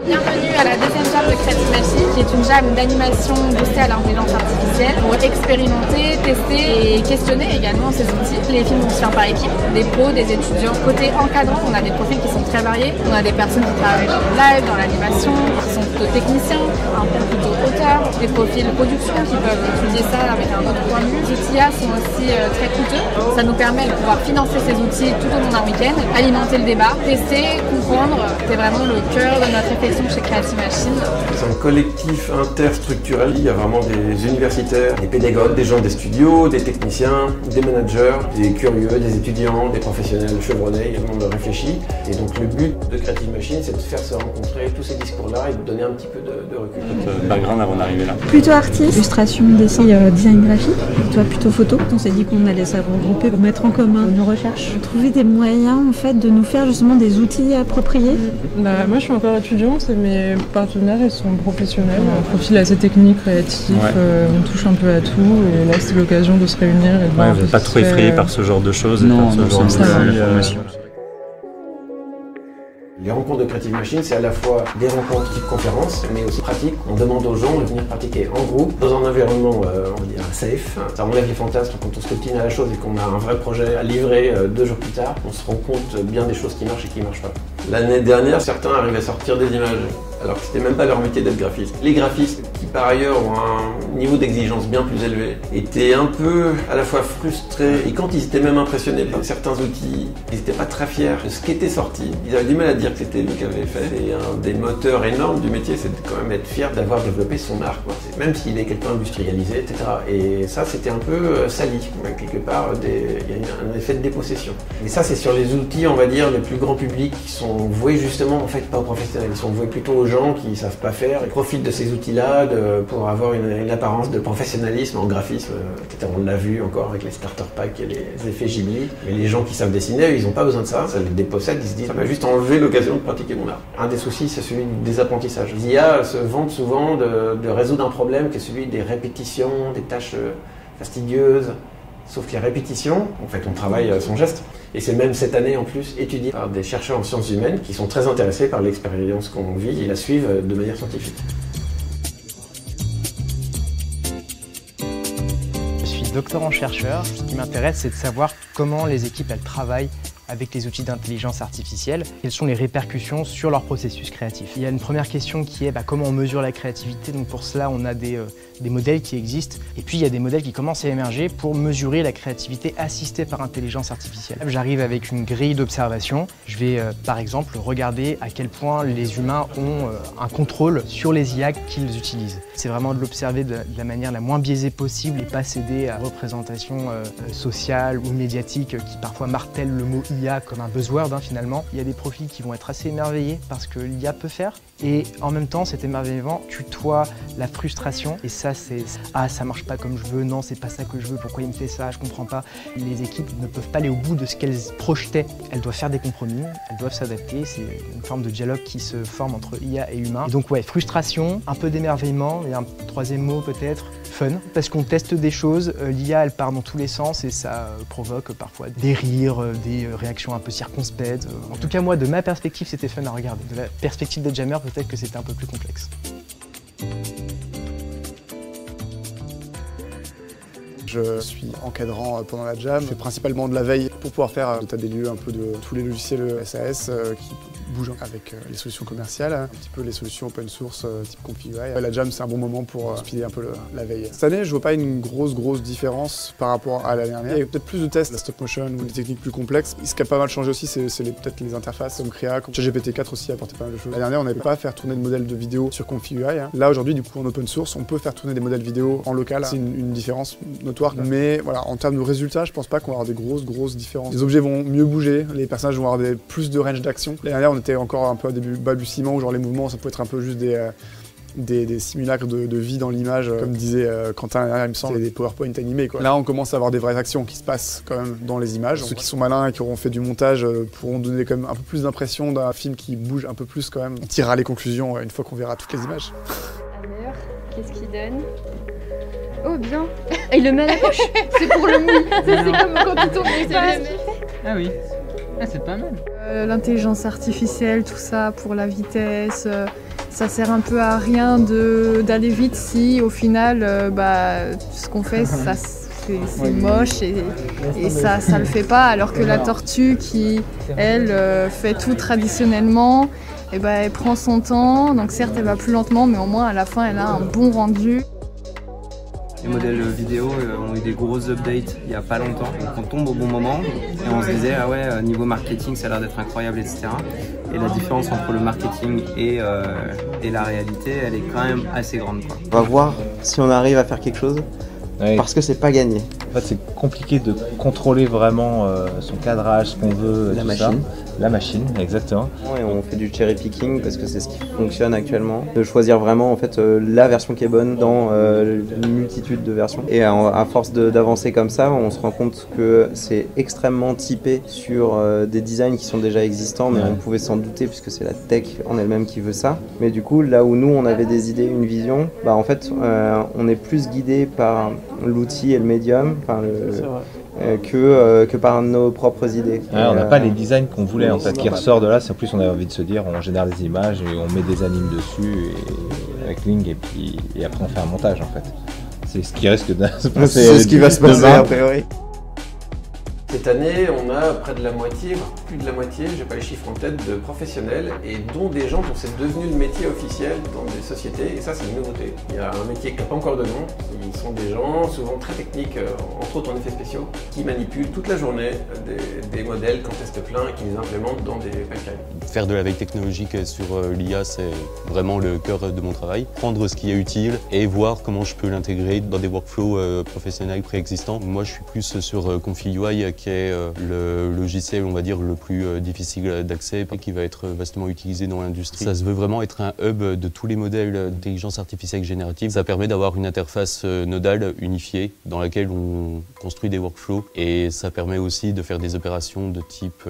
Bienvenue à la deuxième jam de Creative Machine, qui est une jam d'animation boostée à l'intelligence artificielle pour expérimenter, tester et questionner également ces outils. Les films vont se faire par équipe, des pros, des étudiants. Côté encadrant, on a des profils qui sont très variés. On a des personnes qui travaillent dans le live, dans l'animation, qui sont plutôt techniciens, un peu plutôt auteurs, des profils production qui peuvent étudier ça avec un autre point de vue. Les outils IA sont aussi très coûteux. Ça nous permet de pouvoir financer ces outils tout au long d'un week-end, alimenter le débat, tester, comprendre. C'est vraiment le cœur de notre réflexion chez Creative Machine. C'est un collectif interstructurel. Il y a vraiment des universitaires, des pédagogues, des gens des studios, des techniciens, des managers, des curieux, des étudiants, des professionnels chevronnés. Il y a le monde réfléchi. Et donc le but de Creative Machine, c'est de faire se rencontrer tous ces discours-là et de donner un petit peu de recul. Votre background avant d'arriver là? Plutôt artiste, illustration, dessin, design graphique, toi plutôt photo. On s'est dit qu'on allait se regrouper pour mettre en commun nos recherches. Trouver des moyens en fait de nous faire justement des outils appropriés. Moi je suis encore étudiante et mes partenaires ils sont professionnels. Un profil assez technique, créatif, on touche un peu à tout et là c'est l'occasion de se réunir et de voir. Vous n'êtes pas trop effrayé par ce genre de choses? Non, et par ce genre de formation. Les rencontres de Creative Machine, c'est à la fois des rencontres type conférence, mais aussi pratiques. On demande aux gens de venir pratiquer en groupe, dans un environnement, on va dire, safe. Ça enlève les fantasmes quand on se coltine à la chose et qu'on a un vrai projet à livrer 2 jours plus tard. On se rend compte bien des choses qui marchent et qui ne marchent pas. L'année dernière, certains arrivaient à sortir des images, alors que c'était même pas leur métier d'être graphiste. Les graphistes, qui par ailleurs ont un niveau d'exigence bien plus élevé, étaient un peu à la fois frustrés, et quand ils étaient même impressionnés par certains outils, ils n'étaient pas très fiers de ce qui était sorti. Ils avaient du mal à dire que c'était eux qui avaient fait. Et un des moteurs énormes du métier, c'est de quand même être fier d'avoir développé son art, quoi. Même s'il est quelqu'un industrialisé, etc. Et ça, c'était un peu sali, quelque part, il y a un effet de dépossession. Et ça, c'est sur les outils, on va dire, le plus grand public, qui sont voués justement, en fait, pas aux professionnels, ils sont voués plutôt aux gens qui ne savent pas faire, ils profitent de ces outils-là pour avoir une apparence de professionnalisme en graphisme, etc. On l'a vu encore avec les starter packs et les effets Ghibli. Mais les gens qui savent dessiner, ils n'ont pas besoin de ça, ça les dépossède, ils se disent ça m'a juste enlevé l'occasion de pratiquer mon art. Un des soucis, c'est celui des apprentissages. Les IA se vantent souvent de résoudre un problème qui est celui des répétitions, des tâches fastidieuses. Sauf que les répétitions, en fait, on travaille son geste. Et c'est même cette année en plus étudié par des chercheurs en sciences humaines qui sont très intéressés par l'expérience qu'on vit et la suivent de manière scientifique. Je suis doctorant-chercheur. Ce qui m'intéresse, c'est de savoir comment les équipes elles travaillent avec les outils d'intelligence artificielle, quelles sont les répercussions sur leur processus créatif. Il y a une première question qui est comment on mesure la créativité. Donc pour cela, on a des modèles qui existent. Et puis il y a des modèles qui commencent à émerger pour mesurer la créativité assistée par intelligence artificielle. J'arrive avec une grille d'observation. Je vais par exemple regarder à quel point les humains ont un contrôle sur les IA qu'ils utilisent. C'est vraiment de l'observer de la manière la moins biaisée possible et pas céder à représentation sociale ou médiatique qui parfois martèle le mot IA comme un buzzword finalement. Il y a des profils qui vont être assez émerveillés parce que l'IA peut faire et en même temps cet émerveillement tutoie la frustration et ça c'est « Ah ça marche pas comme je veux, non c'est pas ça que je veux, pourquoi il me fait ça, je comprends pas ». Les équipes ne peuvent pas aller au bout de ce qu'elles projetaient. Elles doivent faire des compromis, elles doivent s'adapter, c'est une forme de dialogue qui se forme entre IA et humain. Et donc ouais, frustration, un peu d'émerveillement et un troisième mot peut-être, fun. Parce qu'on teste des choses, l'IA elle part dans tous les sens et ça provoque parfois des rires, des réactions un peu circonspectes. En tout cas moi de ma perspective c'était fun à regarder. De la perspective des jammers peut-être que c'était un peu plus complexe. Je suis encadrant pendant la jam, je fais principalement de la veille pour pouvoir faire l'état des lieux un peu de tous les logiciels SAS qui bougent avec les solutions commerciales, un petit peu les solutions open source type ComfyUI. La jam c'est un bon moment pour speeder un peu la veille. Cette année je vois pas une grosse différence par rapport à l'année dernière. Il y a peut-être plus de tests, la stop motion ou des techniques plus complexes. Ce qui a pas mal changé aussi c'est peut-être les interfaces comme Crea, comme ChatGPT-4 aussi a apporté pas mal de choses. L'année dernière on n'avait pas à faire tourner de modèles de vidéo sur ComfyUI. Là aujourd'hui du coup en open source on peut faire tourner des modèles vidéo en local. C'est une différence notoire. Mais voilà, en termes de résultats, je pense pas qu'on va avoir des grosses différences. Les objets vont mieux bouger, les personnages vont avoir plus de range d'action. L'année dernière, on était encore un peu à début balbutiement où genre les mouvements, ça peut être un peu juste des simulacres de vie dans l'image, comme disait Quentin, il me semble, c'est des PowerPoint animés, quoi. Là, on commence à avoir des vraies actions qui se passent quand même dans les images. Ceux qui sont malins et qui auront fait du montage pourront donner quand même un peu plus d'impression d'un film qui bouge un peu plus quand même. On tirera les conclusions une fois qu'on verra toutes les images. Alors, qu'est-ce qu'il donne? Oh bien. Il le met à la bouche. C'est pour le mou. C'est comme quand il tombe. Ah oui. Ah, c'est pas mal. L'intelligence artificielle, tout ça pour la vitesse, ça sert un peu à rien d'aller vite si au final ce qu'on fait c'est moche et ça le fait pas, alors que la tortue qui elle fait tout traditionnellement, et elle prend son temps, donc certes elle va plus lentement mais au moins à la fin elle a un bon rendu. Les modèles vidéo ont eu des grosses updates il n'y a pas longtemps. Donc on tombe au bon moment et on se disait ah ouais, niveau marketing ça a l'air d'être incroyable, etc. Et la différence entre le marketing et la réalité, elle est quand même assez grande, quoi. On va voir si on arrive à faire quelque chose, parce que c'est pas gagné. En fait, c'est compliqué de contrôler vraiment son cadrage, ce qu'on veut, la machine. La machine, exactement. Et on fait du cherry picking parce que c'est ce qui fonctionne actuellement. De choisir vraiment en fait la version qui est bonne dans une multitude de versions. Et à force d'avancer comme ça, on se rend compte que c'est extrêmement typé sur des designs qui sont déjà existants, mais on pouvait s'en douter puisque c'est la tech en elle-même qui veut ça. Mais du coup, là où nous on avait des idées, une vision, en fait on est plus guidé par l'outil et le médium. Que par nos propres idées. On n'a pas les designs qu'on voulait en fait, qui ressort de là. C'est en plus on avait envie de se dire on génère des images et on met des animes dessus avec Ling et après on fait un montage en fait. C'est ce qui risque de se passer. C'est ce qui va se passer a priori. Cette année, on a près de la moitié, plus de la moitié, j'ai pas les chiffres en tête, de professionnels et dont des gens dont c'est devenu le métier officiel dans des sociétés. Et ça, c'est une nouveauté. Il y a un métier qui n'a pas encore de nom. Ils sont des gens, souvent très techniques, entre autres en effets spéciaux, qui manipulent toute la journée des modèles qu'en testent plein et qui les implémentent dans des pipelines. Faire de la veille technologique sur l'IA, c'est vraiment le cœur de mon travail. Prendre ce qui est utile et voir comment je peux l'intégrer dans des workflows professionnels préexistants. Moi, je suis plus sur ConfiUI, qui est le logiciel, on va dire, le plus difficile d'accès et qui va être vastement utilisé dans l'industrie. Ça se veut vraiment être un hub de tous les modèles d'intelligence artificielle générative. Ça permet d'avoir une interface nodale unifiée dans laquelle on construit des workflows et ça permet aussi de faire des opérations de type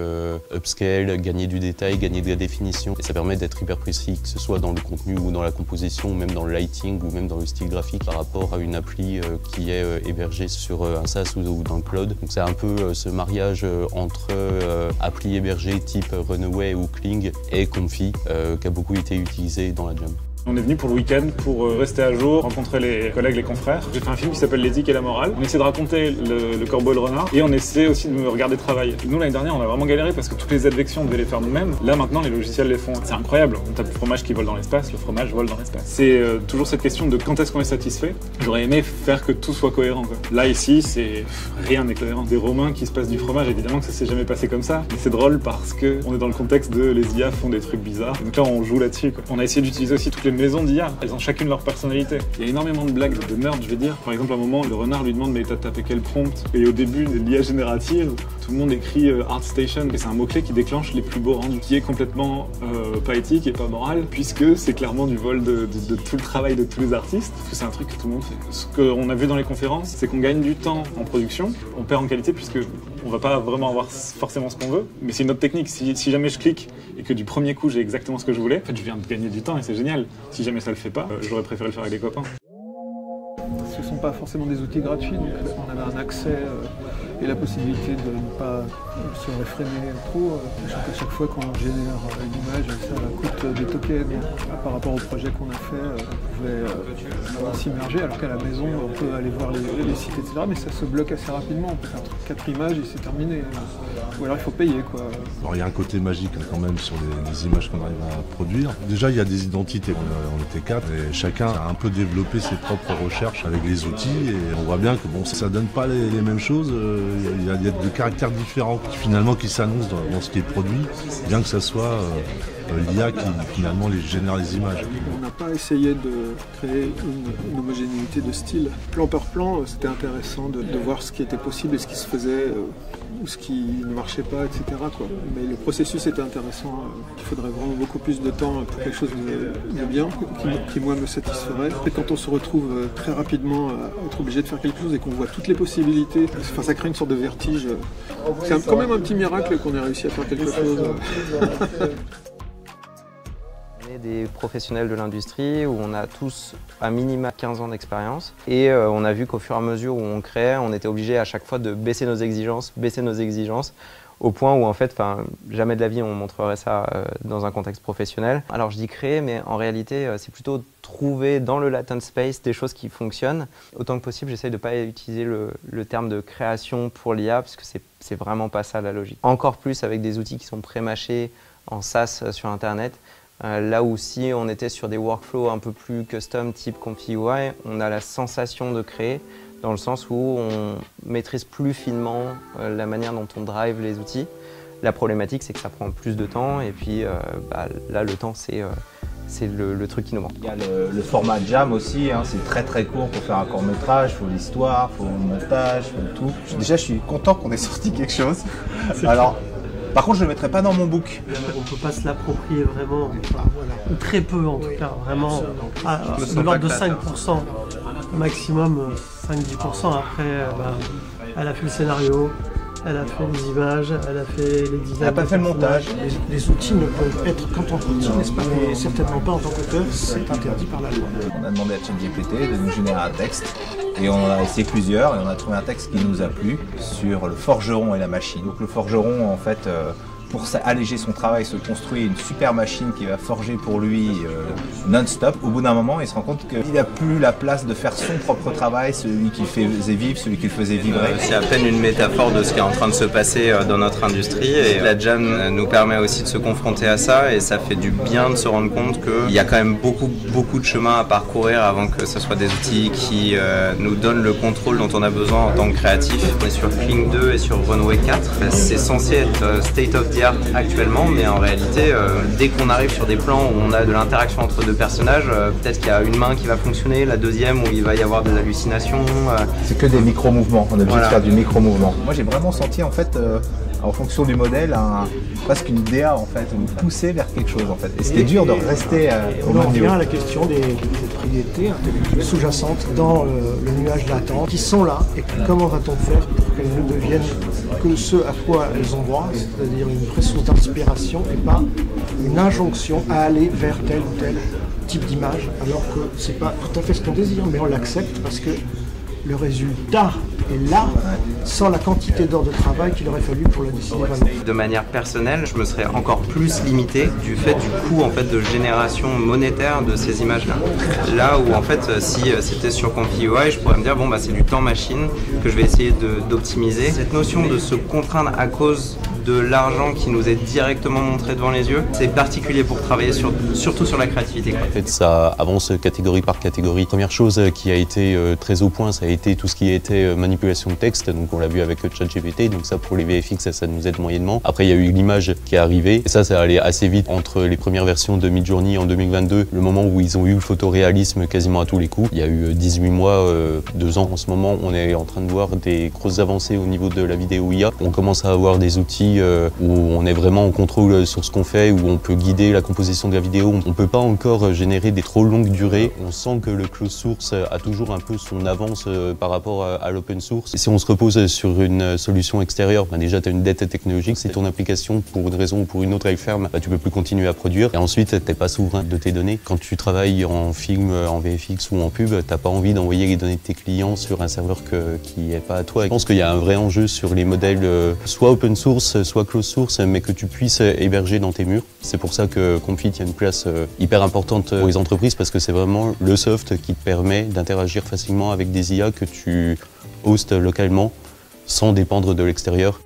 upscale, gagner du détail, gagner de la définition. Et ça permet d'être hyper précis, que ce soit dans le contenu ou dans la composition, ou même dans le lighting ou même dans le style graphique par rapport à une appli qui est hébergée sur un SaaS ou dans le cloud. Donc c'est un peu ce mariage entre appli hébergée type Runway ou Kling et Confi qui a beaucoup été utilisé dans la Jam. On est venu pour le week-end, pour rester à jour, rencontrer les collègues, les confrères. J'ai fait un film qui s'appelle L'éthique et la morale. On essaie de raconter le corbeau et le renard et on essaie aussi de me regarder travailler. Nous, l'année dernière, on a vraiment galéré parce que toutes les advections, on devait les faire nous-mêmes. Là, maintenant, les logiciels les font. C'est incroyable. On tape le fromage qui vole dans l'espace, le fromage vole dans l'espace. C'est toujours cette question de quand est-ce qu'on est satisfait. J'aurais aimé faire que tout soit cohérent, quoi. Là, ici, c'est rien n'est cohérent. Des Romains qui se passent du fromage, évidemment que ça s'est jamais passé comme ça. Mais c'est drôle parce que on est dans le contexte de les IA font des trucs bizarres. Donc là, on joue là-dessus, quoi. On a essayé d'utiliser aussi toutes les maisons d'IA. Elles ont chacune leur personnalité. Il y a énormément de blagues de nerd, je vais dire. Par exemple, à un moment, le renard lui demande mais t'as tapé quel prompt? Et au début de l'IA générative, tout le monde écrit ArtStation et c'est un mot-clé qui déclenche les plus beaux rendus, qui est complètement pas éthique et pas moral, puisque c'est clairement du vol de tout le travail de tous les artistes, parce que c'est un truc que tout le monde fait. Ce qu'on a vu dans les conférences, c'est qu'on gagne du temps en production, on perd en qualité puisque on va pas vraiment avoir forcément ce qu'on veut, mais c'est une autre technique. Si jamais je clique et que du premier coup j'ai exactement ce que je voulais, en fait je viens de gagner du temps et c'est génial. Si jamais ça le fait pas, j'aurais préféré le faire avec des copains. Ce ne sont pas forcément des outils gratuits, donc on avait un accès et la possibilité de ne pas se réfréner trop. Sachant qu'à chaque fois qu'on génère une image, ça coûte des tokens par rapport au projet qu'on a fait. On pouvait s'immerger, alors qu'à la maison, on peut aller voir les sites, etc. Mais ça se bloque assez rapidement. On peut faire 4 images et c'est terminé. Ou alors il faut payer, quoi. Alors il y a un côté magique quand même sur les images qu'on arrive à produire. Déjà, il y a des identités. On était 4 et chacun a un peu développé ses propres recherches avec les outils et on voit bien que bon, ça donne pas les mêmes choses. Il y a des caractères différents finalement qui s'annoncent dans ce qui est produit, bien que ça soit l'IA qui finalement les génère les images. On n'a pas essayé de créer une homogénéité de style. Plan par plan, c'était intéressant de voir ce qui était possible et ce qui se faisait ou ce qui ne marchait pas, etc., quoi. Mais le processus était intéressant. Il faudrait vraiment beaucoup plus de temps pour quelque chose de bien, qui moi me satisferait. Et quand on se retrouve très rapidement à être obligé de faire quelque chose et qu'on voit toutes les possibilités, ça crée une sorte de vertige. C'est quand même un petit miracle qu'on ait réussi à faire quelque chose. On est des professionnels de l'industrie où on a tous à minima 15 ans d'expérience et on a vu qu'au fur et à mesure où on créait, on était obligé à chaque fois de baisser nos exigences au point où en fait, jamais de la vie on montrerait ça dans un contexte professionnel. Alors je dis créer, mais en réalité c'est plutôt trouver dans le latent space des choses qui fonctionnent. Autant que possible, j'essaye de ne pas utiliser le terme de création pour l'IA, parce que c'est vraiment pas ça la logique. Encore plus avec des outils qui sont pré-mâchés en SaaS sur Internet. Là où si on était sur des workflows un peu plus custom type ComfyUI, on a la sensation de créer, dans le sens où on maîtrise plus finement la manière dont on drive les outils. La problématique, c'est que ça prend plus de temps, et puis là, le temps, c'est le truc qui nous manque. Il y a le format Jam aussi, hein, c'est très court pour faire un court-métrage, il faut l'histoire, il faut le montage, il faut tout. Déjà, je suis content qu'on ait sorti quelque chose. Alors, par contre, je ne le mettrai pas dans mon book. On ne peut pas se l'approprier vraiment, ou très peu en tout cas, vraiment de l'ordre de 5%, maximum 5-10%. Après, elle a fait le scénario, elle a fait les images, elle a fait les designs. Elle n'a pas fait le montage. Les outils ne peuvent être qu'en tant qu'outil, n'est-ce pas? Et certainement pas en tant qu'auteur, c'est interdit par la loi. On a demandé à ChatGPT de nous générer un texte. Et on a essayé plusieurs et on a trouvé un texte qui nous a plu sur le forgeron et la machine. Donc le forgeron, en fait, pour alléger son travail, se construit une super machine qui va forger pour lui non-stop. Au bout d'un moment, il se rend compte qu'il n'a plus la place de faire son propre travail, celui qui faisait vivre, celui qui le faisait vibrer. C'est à peine une métaphore de ce qui est en train de se passer dans notre industrie. Et la Jam nous permet aussi de se confronter à ça, et ça fait du bien de se rendre compte qu'il y a quand même beaucoup de chemin à parcourir avant que ce soit des outils qui nous donnent le contrôle dont on a besoin en tant que créatif. On est sur Kling 2 et sur Runway 4. C'est censé être state of the art actuellement, mais en réalité, dès qu'on arrive sur des plans où on a de l'interaction entre deux personnages, peut-être qu'il y a une main qui va fonctionner, la deuxième où il va y avoir des hallucinations. C'est que des micro-mouvements, on est obligé de faire du micro-mouvement. Moi j'ai vraiment senti en fait, en fonction du modèle, presque une DA en fait, une poussée vers quelque chose en fait. Et c'était dur de rester au On même en niveau. vient à la question des propriétés intellectuelles sous-jacentes dans le nuage latent, qui sont là, et comment va-t-on faire pour qu'elles ne deviennent que ce à quoi elles ont droit, c'est-à-dire une vraie source d'inspiration et pas une injonction à aller vers tel ou tel type d'image, alors que c'est pas tout à fait ce qu'on désire, mais on l'accepte parce que le résultat est là, sans la quantité d'heures de travail qu'il aurait fallu pour la décider vraiment. De manière personnelle, je me serais encore plus limité du fait du coût en fait, de génération monétaire de ces images-là. Là où en fait, si c'était sur ComfyUI, je pourrais me dire bon bah c'est du temps machine que je vais essayer d'optimiser. Cette notion de se contraindre à cause de l'argent qui nous est directement montré devant les yeux, c'est particulier pour travailler surtout sur la créativité. En fait, ça avance catégorie par catégorie. Première chose qui a été très au point, ça a été tout ce qui était manipulation de texte. Donc on l'a vu avec ChatGPT. Donc ça pour les VFX, ça nous aide moyennement. Après il y a eu l'image qui est arrivée. Et ça allait assez vite entre les premières versions de Midjourney en 2022, le moment où ils ont eu le photoréalisme quasiment à tous les coups. Il y a eu 18 mois, 2 ans en ce moment, on est en train de voir des grosses avancées au niveau de la vidéo IA. On commence à avoir des outils où on est vraiment en contrôle sur ce qu'on fait, où on peut guider la composition de la vidéo. On ne peut pas encore générer des trop longues durées. On sent que le closed source a toujours un peu son avance par rapport à l'open source. Si on se repose sur une solution extérieure, déjà tu as une dette technologique. Si ton application, pour une raison ou pour une autre, elle ferme, tu peux plus continuer à produire. Et ensuite, tu n'es pas souverain de tes données. Quand tu travailles en film, en VFX ou en pub, tu n'as pas envie d'envoyer les données de tes clients sur un serveur qui n'est pas à toi. Je pense qu'il y a un vrai enjeu sur les modèles soit open source, soit closed source, mais que tu puisses héberger dans tes murs. C'est pour ça que Comfy tient une place hyper importante pour les entreprises, parce que c'est vraiment le soft qui te permet d'interagir facilement avec des IA que tu hostes localement sans dépendre de l'extérieur.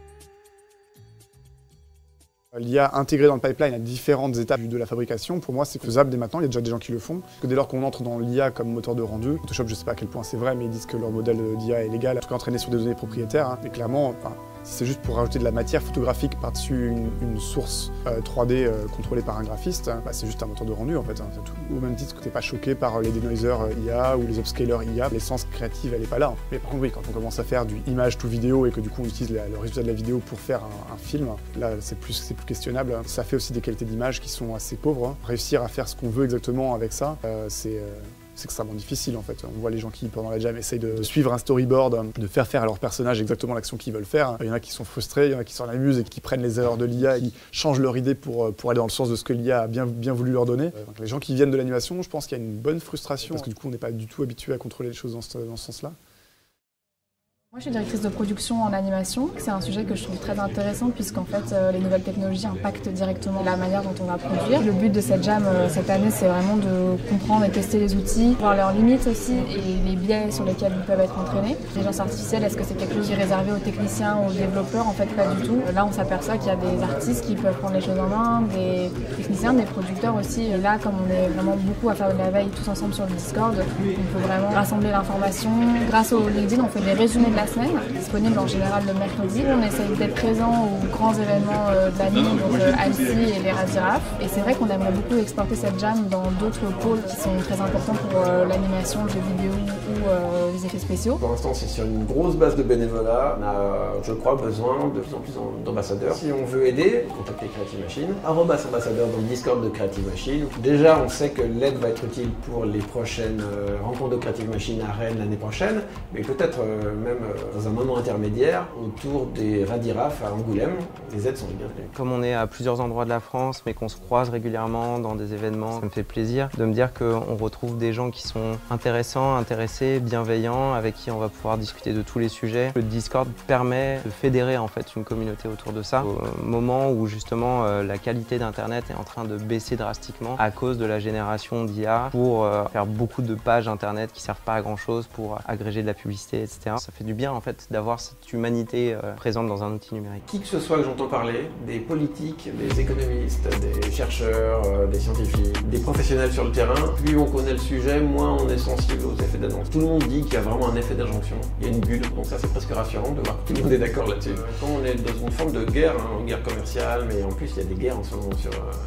L'IA intégrée dans le pipeline à différentes étapes de la fabrication, pour moi c'est faisable dès maintenant, il y a déjà des gens qui le font. Que dès lors qu'on entre dans l'IA comme moteur de rendu, Photoshop je sais pas à quel point c'est vrai, mais ils disent que leur modèle d'IA est légal, en tout cas entraîné sur des données propriétaires, hein. Mais clairement, si c'est juste pour rajouter de la matière photographique par-dessus une source 3D contrôlée par un graphiste, c'est juste un moteur de rendu en fait, hein, c'est tout. Au même titre que t'es pas choqué par les denoisers IA ou les upscalers IA, l'essence créative elle est pas là. Mais par contre oui, quand on commence à faire du image to vidéo et que du coup on utilise le résultat de la vidéo pour faire un film, là c'est plus questionnable. Ça fait aussi des qualités d'image qui sont assez pauvres. Réussir à faire ce qu'on veut exactement avec ça, c'est extrêmement difficile en fait. On voit les gens qui, pendant la jam, essayent de suivre un storyboard, de faire à leur personnage exactement l'action qu'ils veulent faire. Il y en a qui sont frustrés, il y en a qui s'en amusent et qui prennent les erreurs de l'IA et qui changent leur idée pour aller dans le sens de ce que l'IA a bien voulu leur donner. Donc les gens qui viennent de l'animation, je pense qu'il y a une bonne frustration parce que du coup on n'est pas du tout habitué à contrôler les choses dans ce sens-là. Moi, je suis directrice de production en animation. C'est un sujet que je trouve très intéressant puisqu'en fait, les nouvelles technologies impactent directement la manière dont on va produire. Le but de cette jam cette année, c'est vraiment de comprendre et tester les outils, voir leurs limites aussi et les biais sur lesquels ils peuvent être entraînés. L'intelligence artificielle, est-ce que c'est quelque chose qui est réservé aux techniciens, aux développeurs? En fait, pas du tout. Là, on s'aperçoit qu'il y a des artistes qui peuvent prendre les choses en main, des techniciens, des producteurs aussi. Et là, comme on est vraiment beaucoup à faire de la veille tous ensemble sur le Discord, on peut vraiment rassembler l'information. Grâce au LinkedIn, on fait des résumés de la semaine, disponible en général le mercredi. On essaye d'être présent aux grands événements de l'année, donc Annecy et les Radiraf. Et c'est vrai qu'on aimerait beaucoup exporter cette jam dans d'autres pôles qui sont très importants pour l'animation, le jeu vidéo ou les effets spéciaux. Pour l'instant, c'est sur une grosse base de bénévolat. On a, je crois, besoin de plus en plus d'ambassadeurs. Si on veut aider, contactez Creative Machine, @ambassadeur dans le Discord de Creative Machine. Déjà, on sait que l'aide va être utile pour les prochaines rencontres de Creative Machine à Rennes l'année prochaine, mais peut-être même dans un moment intermédiaire autour des Radiraf à Angoulême. Les aides sont les bienvenues. Comme on est à plusieurs endroits de la France, mais qu'on se croise régulièrement dans des événements, ça me fait plaisir de me dire qu'on retrouve des gens qui sont intéressants, intéressés, bienveillants, avec qui on va pouvoir discuter de tous les sujets. Le Discord permet de fédérer en fait une communauté autour de ça. Au moment où justement la qualité d'Internet est en train de baisser drastiquement à cause de la génération d'IA pour faire beaucoup de pages Internet qui servent pas à grand chose pour agréger de la publicité, etc. Ça fait du bien en fait d'avoir cette humanité présente dans un outil numérique. Qui que ce soit que j'entends parler, des politiques, des économistes, des chercheurs, des scientifiques, des professionnels sur le terrain, plus on connaît le sujet, moins on est sensible aux effets d'annonce. Tout le monde dit qu'il y a vraiment un effet d'injonction. Il y a une bulle, donc ça c'est presque rassurant de voir que tout le monde est d'accord là-dessus. Quand on est dans une forme de guerre, une guerre commerciale, mais en plus il y a des guerres en ce moment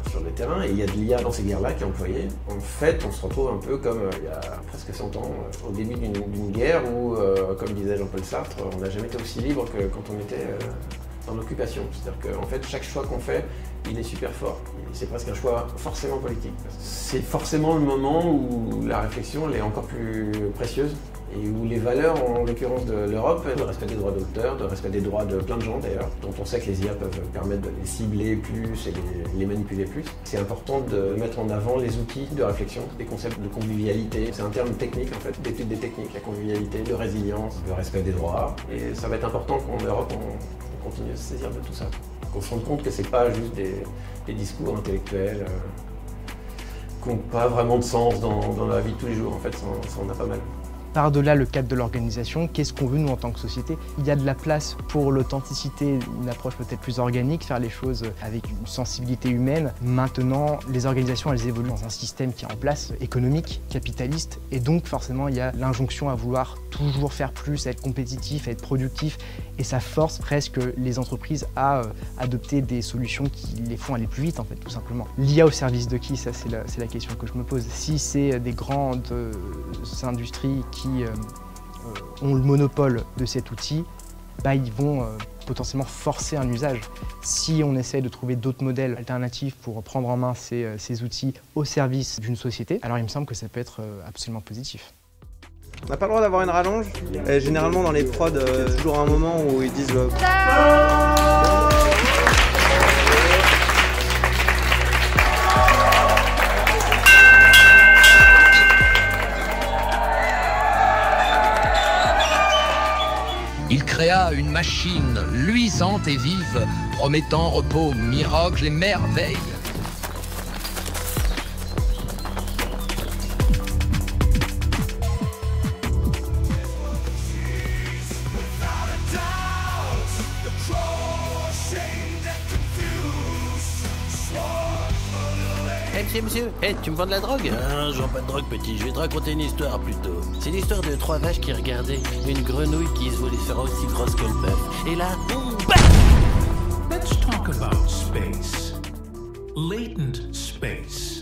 sur le terrain, et il y a de l'IA dans ces guerres-là qui est employée. En fait, on se retrouve un peu comme il y a presque 100 ans, au début d'une guerre où, comme disait Jean-Paul Sartre, on n'a jamais été aussi libre que quand on était dans l'occupation. C'est-à-dire qu'en fait, chaque choix qu'on fait, il est super fort. C'est presque un choix forcément politique. C'est forcément le moment où la réflexion elle est encore plus précieuse et où les valeurs, en l'occurrence de l'Europe, le respect des droits d'auteur, le respect des droits de plein de gens d'ailleurs, dont on sait que les IA peuvent permettre de les cibler plus et les manipuler plus. C'est important de mettre en avant les outils de réflexion, des concepts de convivialité. C'est un terme technique en fait, d'étude des techniques, la convivialité, de résilience, le respect des droits. Et ça va être important qu'en Europe, on continue à se saisir de tout ça. Qu'on se rende compte que c'est pas juste des discours intellectuels qui n'ont pas vraiment de sens dans la vie de tous les jours. En fait, ça en a pas mal. Par-delà le cadre de l'organisation, qu'est-ce qu'on veut nous en tant que société? Il y a de la place pour l'authenticité, une approche peut-être plus organique, faire les choses avec une sensibilité humaine. Maintenant, les organisations, elles évoluent dans un système qui est en place, économique, capitaliste, et donc forcément il y a l'injonction à vouloir toujours faire plus, à être compétitif, à être productif, et ça force presque les entreprises à adopter des solutions qui les font aller plus vite en fait, tout simplement. L'IA au service de qui? Ça c'est la question que je me pose. Si c'est des grandes industries qui ont le monopole de cet outil, ils vont potentiellement forcer un usage. Si on essaie de trouver d'autres modèles alternatifs pour prendre en main ces outils au service d'une société, alors il me semble que ça peut être absolument positif. On n'a pas le droit d'avoir une rallonge. Et généralement dans les prods, toujours un moment où ils disent Il créa une machine luisante et vive, promettant repos, miracles et merveilles. Monsieur, tu me vends de la drogue? Je vends pas de drogue, petit, je vais te raconter une histoire plutôt. C'est l'histoire de 3 vaches qui regardaient une grenouille qui se voulait faire aussi grosse que le bœuf. Et là, Let's talk about space. Latent space.